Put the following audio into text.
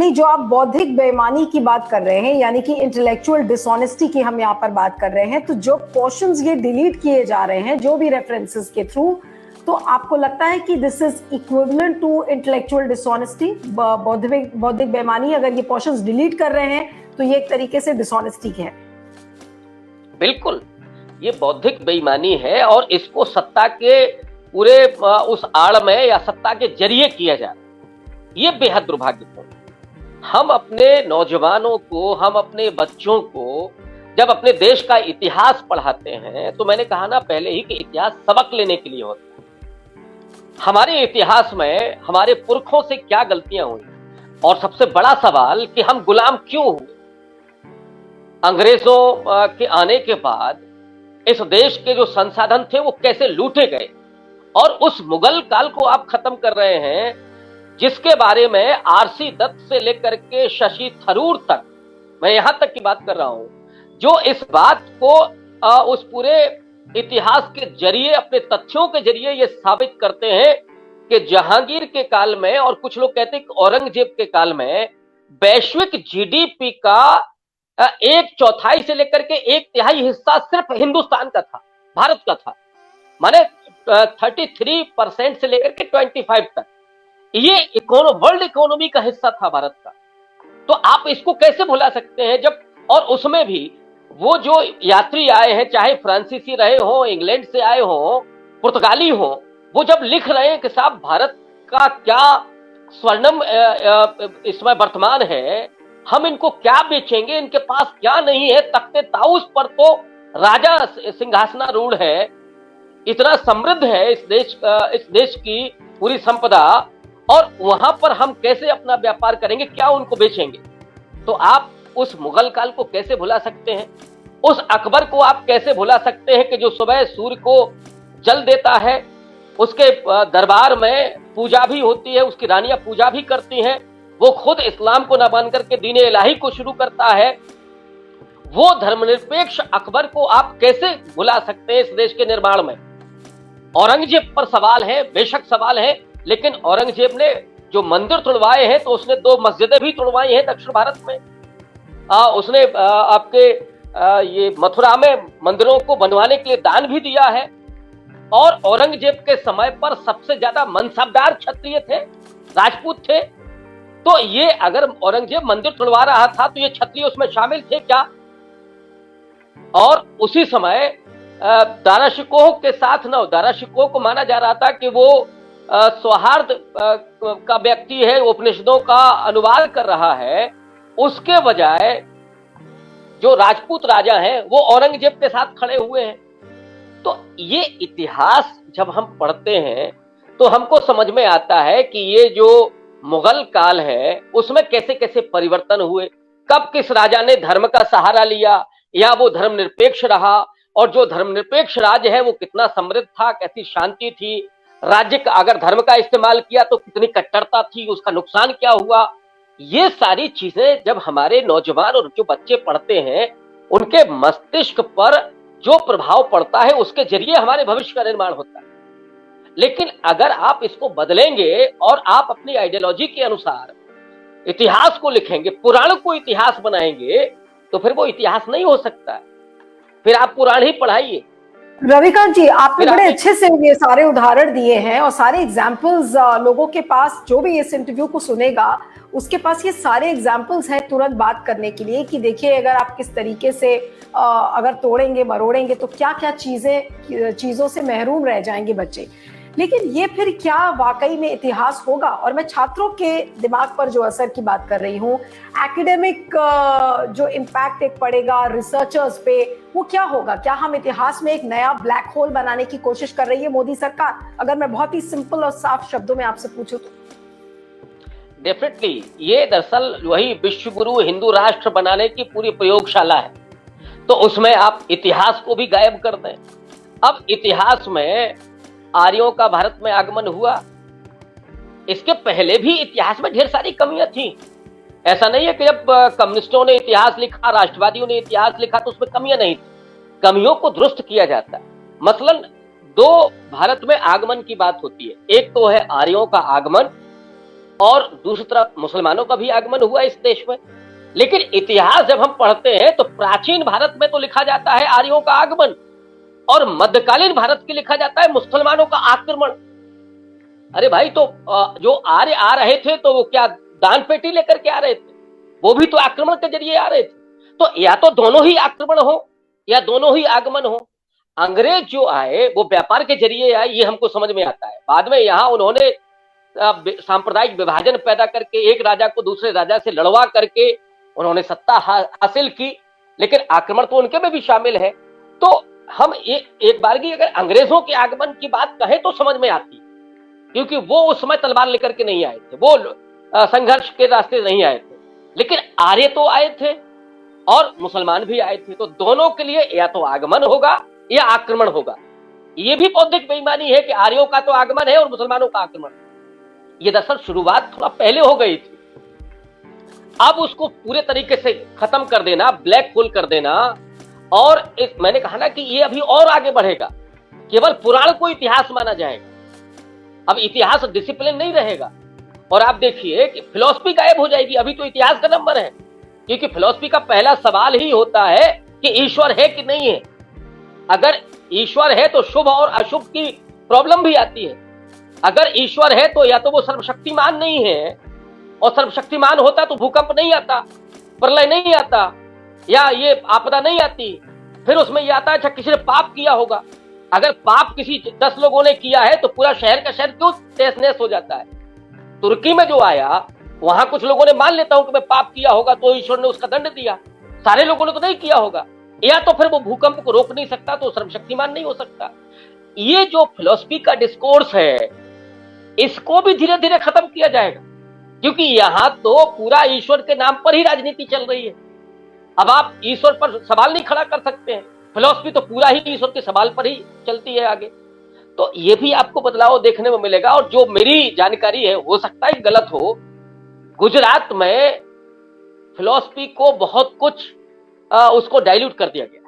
नहीं, जो आप बौद्धिक बेईमानी की बात कर रहे हैं, यानी कि इंटेलेक्चुअल डिसऑनेस्टी की हम यहाँ पर बात कर रहे हैं, तो जो पोर्शंस ये डिलीट किए जा रहे हैं जो भी रेफरेंसेस के थ्रू, तो आपको लगता है कि this is equivalent to intellectual dishonesty? बौद्धिक बेईमानी, अगर ये पोर्शंस डिलीट कर रहे हैं तो ये एक तरीके से डिसऑनेस्टी है। बिल्कुल, ये बौद्धिक बेईमानी है और इसको सत्ता के पूरे उस आड़ में या सत्ता के जरिए किया जा रहा है। ये बेहद दुर्भाग्यपूर्ण। हम अपने नौजवानों को, हम अपने बच्चों को जब अपने देश का इतिहास पढ़ाते हैं, तो मैंने कहा ना पहले ही कि इतिहास सबक लेने के लिए होता है। हमारे इतिहास में हमारे पुरखों से क्या गलतियां हुई, और सबसे बड़ा सवाल कि हम गुलाम क्यों हुए। अंग्रेजों के आने के बाद इस देश के जो संसाधन थे वो कैसे लूटे गए, और उस मुगल काल को आप खत्म कर रहे हैं जिसके बारे में आरसी दत्त से लेकर के शशि थरूर तक, मैं यहां तक की बात कर रहा हूं, जो इस बात को उस पूरे इतिहास के जरिए, अपने तथ्यों के जरिए ये साबित करते हैं कि जहांगीर के काल में, और कुछ लोग कहते हैं कि औरंगजेब के काल में, वैश्विक जीडीपी का 1/4 से लेकर के 1/3 हिस्सा सिर्फ हिंदुस्तान का था, भारत का था। माने 33% से लेकर के 25 तक ये वर्ल्ड इकोनॉमी का हिस्सा था भारत का। तो आप इसको कैसे भुला सकते हैं जब, और उसमें भी वो जो यात्री आए हैं, चाहे फ्रांसीसी रहे हो, इंग्लैंड से आए हो, पुर्तगाली हो, वो जब लिख रहे हैं कि साहब भारत का क्या स्वर्णम इसमें वर्तमान है, हम इनको क्या बेचेंगे, इनके पास क्या नहीं है, तख्ते ताउस पर तो राजा सिंहासनारूढ़ है, इतना समृद्ध है इस देश की पूरी संपदा, और वहां पर हम कैसे अपना व्यापार करेंगे, क्या उनको बेचेंगे। तो आप उस मुगल काल को कैसे भुला सकते हैं, उस अकबर को आप कैसे भुला सकते हैं कि जो सुबह सूर्य को जल देता है, उसके दरबार में पूजा भी होती है, उसकी रानियां पूजा भी करती हैं, वो खुद इस्लाम को न मान करके दीन इलाही को शुरू करता है। वो धर्मनिरपेक्ष अकबर को आप कैसे भुला सकते हैं इस देश के निर्माण में। औरंगजेब पर सवाल है, बेशक सवाल है, लेकिन औरंगजेब ने जो मंदिर तुड़वाए हैं, तो उसने 2 मस्जिदें भी तुड़वाई हैं दक्षिण भारत में। उसने आपके ये मथुरा में मंदिरों को बनवाने के लिए दान भी दिया है। और औरंगजेब के समय पर सबसे ज्यादा मनसबदार क्षत्रिय थे, राजपूत थे। तो ये अगर औरंगजेब मंदिर तुड़वा रहा था तो ये क्षत्रिय उसमें शामिल थे क्या? और उसी समय दारा शिकोह के साथ न, दारा शिकोह को माना जा रहा था कि वो सौहार्द का व्यक्ति है, उपनिषदों का अनुवाद कर रहा है, उसके बजाय जो राजपूत राजा हैं वो औरंगजेब के साथ खड़े हुए हैं। तो ये इतिहास जब हम पढ़ते हैं तो हमको समझ में आता है कि ये जो मुगल काल है उसमें कैसे कैसे परिवर्तन हुए, कब किस राजा ने धर्म का सहारा लिया या वो धर्मनिरपेक्ष रहा, और जो धर्मनिरपेक्ष राज्य है वो कितना समृद्ध था, कैसी शांति थी, राज्य का अगर धर्म का इस्तेमाल किया तो कितनी कट्टरता थी, उसका नुकसान क्या हुआ। ये सारी चीजें जब हमारे नौजवान और जो बच्चे पढ़ते हैं उनके मस्तिष्क पर जो प्रभाव पड़ता है उसके जरिए हमारे भविष्य का निर्माण होता है। लेकिन अगर आप इसको बदलेंगे और आप अपनी आइडियोलॉजी के अनुसार इतिहास को लिखेंगे, पुराण को इतिहास बनाएंगे, तो फिर वो इतिहास नहीं हो सकता है। फिर आप पुराण ही पढ़ाइए। रविकांत जी, आपने बड़े अच्छे से ये सारे उदाहरण दिए हैं और सारे एग्जाम्पल्स लोगों के पास, जो भी इस इंटरव्यू को सुनेगा उसके पास ये सारे एग्जाम्पल्स हैं तुरंत बात करने के लिए कि देखिए अगर आप किस तरीके से अगर तोड़ेंगे मरोड़ेंगे तो क्या क्या चीजों से महरूम रह जाएंगे बच्चे। लेकिन ये फिर क्या वाकई में इतिहास होगा? और मैं छात्रों के दिमाग पर जो असर की बात कर रही हूँ, एकेडमिक जो इम्पैक्ट एक पड़ेगा रिसर्चर्स पे, वो क्या होगा? क्या हम इतिहास में एक नया ब्लैक होल बनाने की कोशिश कर रही है मोदी सरकार? अगर मैं बहुत ही सिंपल और साफ शब्दों में आपसे पूछूं तो। डेफिनेटली ये दरअसल वही विश्व गुरु हिंदू राष्ट्र बनाने की पूरी प्रयोगशाला है, तो उसमें आप इतिहास को भी गायब कर दें। अब इतिहास में आर्यों का भारत में आगमन हुआ, इसके पहले भी इतिहास में ढेर सारी कमियां थी। ऐसा नहीं है कि जब कम्युनिस्टों ने इतिहास लिखा, राष्ट्रवादियों ने इतिहास लिखा तो उसमें कमियां नहीं थी। कमियों को दुरुस्त किया जाता है। मसलन 2 भारत में आगमन की बात होती है, एक तो है आर्यों का आगमन और दूसरी तरफ मुसलमानों का भी आगमन हुआ इस देश में। लेकिन इतिहास जब हम पढ़ते हैं तो प्राचीन भारत में तो लिखा जाता है आर्यों का आगमन, और मध्यकालीन भारत की लिखा जाता है मुसलमानों का आक्रमण। अरे भाई, तो जो आर्य आ रहे थे तो वो क्या दान पेटी लेकर के आ रहे थे? वो भी तो आक्रमण के जरिए आ रहे थे। तो या तो दोनों ही आक्रमण हो या दोनों ही आगमन हो। अंग्रेज जो आए वो व्यापार के जरिए आए, ये हमको समझ में आता है। बाद में यहां उन्होंने सांप्रदायिक विभाजन पैदा करके एक राजा को दूसरे राजा से लड़वा करके उन्होंने सत्ता हासिल की, लेकिन आक्रमण तो उनके में भी शामिल है। तो हम एक बार की अगर अंग्रेजों के आगमन की बात कहें तो समझ में आती, क्योंकि वो उस समय तलवार लेकर के नहीं आए थे, वो संघर्ष के रास्ते नहीं आए थे। लेकिन आर्य तो आए थे और मुसलमान भी आए थे, तो दोनों के लिए या तो आगमन होगा या आक्रमण होगा। ये भी बौद्धिक बेईमानी है कि आर्यों का तो आगमन है और मुसलमानों का आक्रमण। ये दरअसल शुरुआत थोड़ा पहले हो गई थी। अब उसको पूरे तरीके से खत्म कर देना, ब्लैक होल कर देना, और मैंने कहा ना कि ये अभी और आगे बढ़ेगा। केवल पुराण को इतिहास माना जाएगा, अब इतिहास डिसिप्लिन नहीं रहेगा। और आप देखिए कि फिलॉसफी गायब हो जाएगी। अभी तो इतिहास का नंबर है, क्योंकि फिलॉसफी का पहला सवाल ही होता है कि ईश्वर है कि नहीं है। अगर ईश्वर है तो शुभ और अशुभ की प्रॉब्लम भी आती है। अगर ईश्वर है तो या तो वो सर्वशक्तिमान नहीं है, और सर्वशक्तिमान होता तो भूकंप नहीं आता, प्रलय नहीं आता, या ये आपदा नहीं आती। फिर उसमें यह आता है अच्छा किसी ने पाप किया होगा। अगर पाप किसी 10 लोगों ने किया है तो पूरा शहर का शहर क्यों तहस नहस हो जाता है? तुर्की में जो आया वहां कुछ लोगों ने मान लेता हूं कि मैं पाप किया होगा तो ईश्वर ने उसका दंड दिया, सारे लोगों ने तो नहीं किया होगा। या तो फिर वो भूकंप को रोक नहीं सकता तो सर्वशक्तिमान नहीं हो सकता। ये जो फिलॉसफी का डिस्कोर्स है इसको भी धीरे धीरे खत्म किया जाएगा, क्योंकि यहां तो पूरा ईश्वर के नाम पर ही राजनीति चल रही है। अब आप ईश्वर पर सवाल नहीं खड़ा कर सकते हैं, फिलॉसफी तो पूरा ही ईश्वर के सवाल पर ही चलती है आगे। तो ये भी आपको बदलाव देखने में मिलेगा। और जो मेरी जानकारी है, हो सकता है गलत हो, गुजरात में फिलॉसफी को बहुत कुछ उसको डाइल्यूट कर दिया गया।